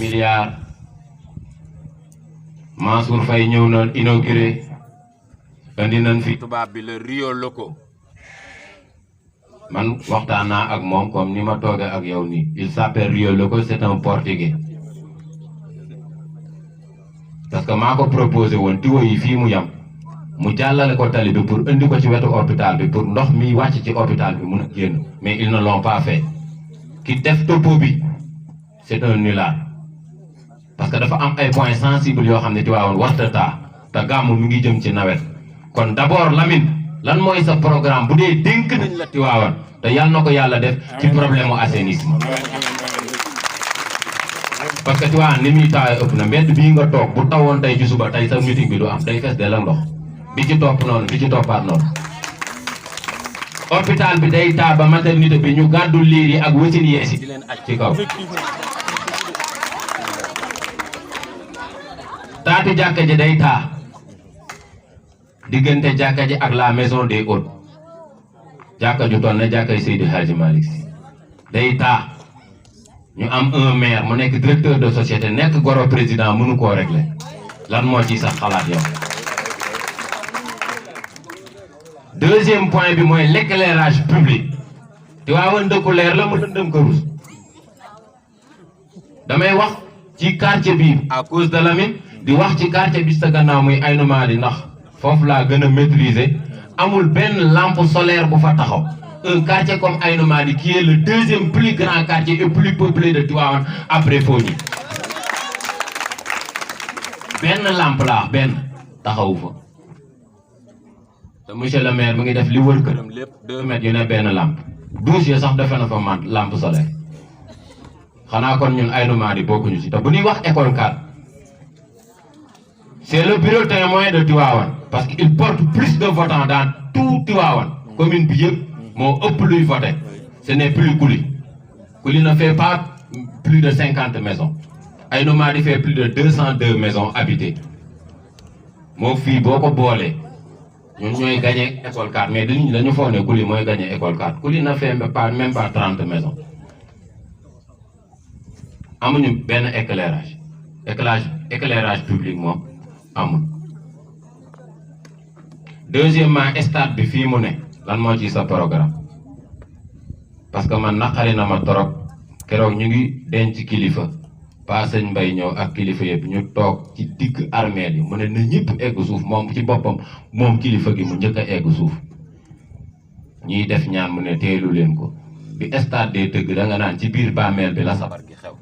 milliards Mansour Faye ñëw na inauguré indi nañ fi tubaab bi le Rio Loco man waxtaan naa ak moom comme ni ma toogee ak yow nii il s'appelle Rio Loco c'est un portugais parce que maa ko proposé woon tuyau yi fii mu yam mu jàllale ko tali bi pour indi ko ci wetu hôpital bi pour ndox mi wàcc ci hôpital bi mun a génn mais ils ne l'ont pas fait ki def topo bi c'est un nulard parce que dafa am ay points sensibles yoo xam ne Tivaouane warta taa te gàmmu mi ngi jëm ci nawet kon d'abord Lamine lan mooy sa programme bu dee dénk nañ la Tivaouane te yal na ko yàlla def ci problème mu assainissement parce que Tivaouane ni muy taawee ëpp na mbedd bii nga toog bu tawoon tey ci suba tey sa meeting bi du am day fees dell ak ndox bi ci topp noonu bi ci toppaat noonu hôpital bi day taa ba maternité bi ñu gàddu liir yi ak wasin yees yi di leen aj ci kaw taatu jàkka ji day taa diggante jàkka ji ak la maison des hôtes jàkka ju toll na jàkkay Seydi Hadji Malick Sy day taa ñu am un maire mu nekk directeur de société nekk goro président mënu koo régler lan moo ci sax xalaat yow. deuxième point bi mooy l'éclairage public Tivaouane dëkku leer la mu lëndëm ko rus damay wax ci quartier bi à cause de Lamine di wax ci quartier bi sa gannaaw muy Aïnou Mady ndax foofu laa gën a maîtriser amul benn lampe solaire bu fa taxaw un quartier comme Aïnou Mady qui est le deuxième plus grand quartier et plus peuplé de Tivaouane après Fogny benn lampe laa benn taxawu fa te monsieur le maire mu ngi def li wër këram lépp 2 mètres yu ne benn lampe 12 yi sax defe na fa man lampe solaire xanaa kon ñun Aïnou Mady bokkuñu ci te bu ñuy wax école 4 c'est le bureau témoin de Tivaouane parce qu'il porte plus de votants dans tout Tivaouane commune bi yëpp moo ëpp luy voté ce n'est plus Kouly Kouly ne fait pas plus de 50 maisons Aïnou Mady fait plus de 202 maisons habitées moo fii boo ko boolee ñun ñooy gagné école 4 mais dañu foog ne Kouly mooy gagné école 4 Kouly ne fait même pas 30 maisons amuñu benn éclairage public moom amul. deuxièmement stade bi fii mu ne lan moo ci sa programme parce que man naqari na ma torop keroog ñu ngi denc kilifa Pa Sëñ Mbay ñëw ak kilifa yëpp ñu toog ci digg armeel yi mu ne na ñëpp egg suuf moom ci boppam moom kilifa gi mu njëkk a egg suuf ñuy def ñaan mu ne teelu leen ko bi stade dee tëgg da nga naan ci biir bàmmeel bi la sabar gi xew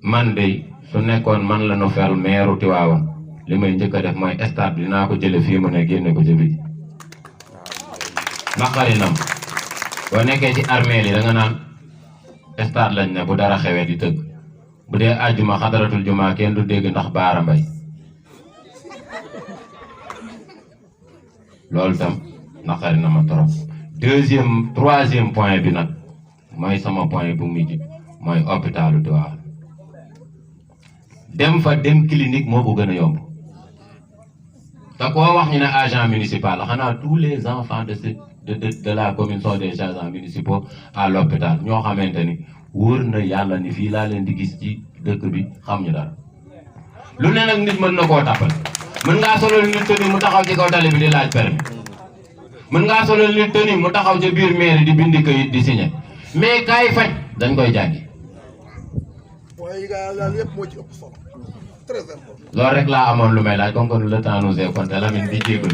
man de su nekkoon man la nu fel meeru Tivaouane li may njëkk a def mooy stade bi dinaa ko jële fii mu ne génne ko jëbi naqari nam boo nekkee ci armeel yi da nga naan stade lañ ne bu dara xewee di tëgg bu dee àjjuma xadaratul juma kenn du dégg ndax Baara Mbay loolu tam naqari na ma trop troisième point bi nag mooy sama point bu mujj mooy hôpitalu Tivaouane dem clinique moo ko gën a yomb te koo wax ñu ne agent municipal la xanaa tous les enfants de la commune sont des agents municipaux à l'hôpital ñoo xamante ni wóor na yàlla ni fii laa leen di gis ci dëkk bi xam ñu dara lu ne nag nit mën na koo tappal mën ngaa solal nit tenue mu taxaw ci kaw tali bi di laaj permis mën ngaa solal nit tenue mu taxaw ca biir mairie di bindi kayit di signé mais kaay faj dañ koy jàngi loolu rek laa amoon lu may laaj comme que le temps nous est compté Lamine di jégalu